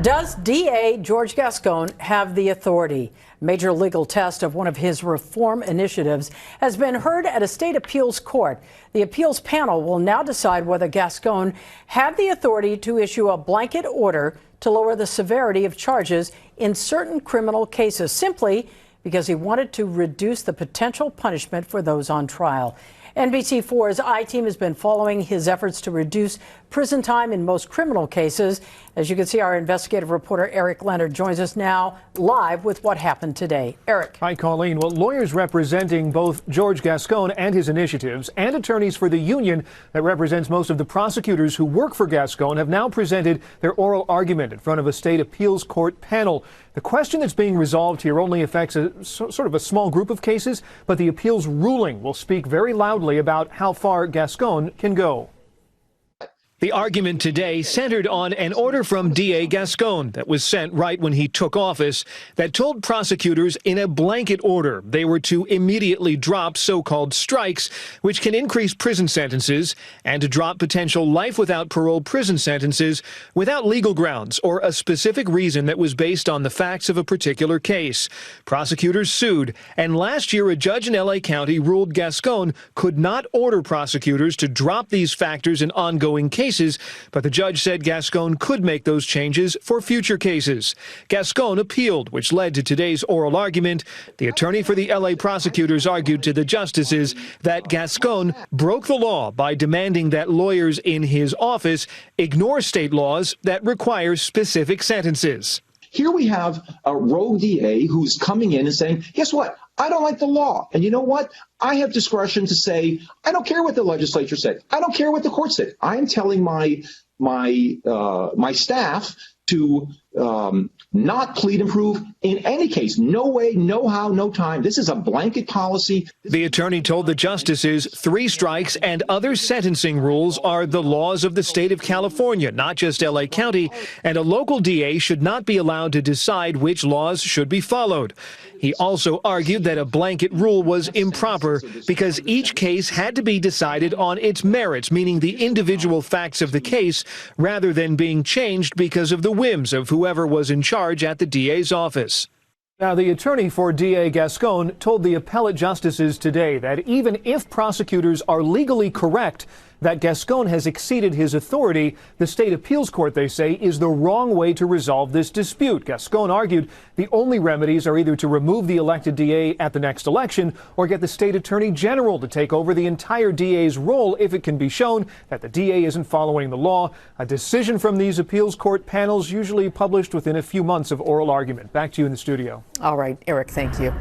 Does DA George Gascon have the authority? Major legal test of one of his reform initiatives has been heard at a state appeals court. The appeals panel will now decide whether Gascon had the authority to issue a blanket order to lower the severity of charges in certain criminal cases, simply because he wanted to reduce the potential punishment for those on trial. NBC4's I-Team has been following his efforts to reduce prison time in most criminal cases. As you can see, our investigative reporter Eric Leonard joins us now live with what happened today. Eric. Hi, Colleen. Well, lawyers representing both George Gascon and his initiatives and attorneys for the union that represents most of the prosecutors who work for Gascon have now presented their oral argument in front of a state appeals court panel. The question that's being resolved here only affects sort of a small group of cases, but the appeals ruling will speak very loudly about how far Gascon can go. The argument today centered on an order from DA Gascon that was sent right when he took office that told prosecutors in a blanket order they were to immediately drop so-called strikes, which can increase prison sentences, and to drop potential life without parole prison sentences without legal grounds or a specific reason that was based on the facts of a particular case. Prosecutors sued, and last year a judge in LA County ruled Gascon could not order prosecutors to drop these factors in ongoing cases, but the judge said Gascon could make those changes for future cases. Gascon appealed, which led to today's oral argument. The attorney for the LA prosecutors argued to the justices that Gascon broke the law by demanding that lawyers in his office ignore state laws that require specific sentences. Here we have a rogue DA who's coming in and saying, guess what? I don't like the law. And you know what? I have discretion to say, I don't care what the legislature said. I don't care what the court said. I am telling my staff to not plead and prove in any case. No way, no how, no time. This is a blanket policy. The attorney told the justices 3 strikes and other sentencing rules are the laws of the state of California, not just LA County, and a local DA should not be allowed to decide which laws should be followed. He also argued that a blanket rule was improper because each case had to be decided on its merits, meaning the individual facts of the case, rather than being changed because of the whims of whoever was in charge at the DA's office. Now, the attorney for DA Gascon told the appellate justices today that even if prosecutors are legally correct that Gascon has exceeded his authority, the state appeals court, they say, is the wrong way to resolve this dispute. Gascon argued the only remedies are either to remove the elected DA at the next election or get the state attorney general to take over the entire DA's role if it can be shown that the DA isn't following the law. A decision from these appeals court panels usually published within a few months of oral argument. Back to you in the studio. All right, Eric, thank you.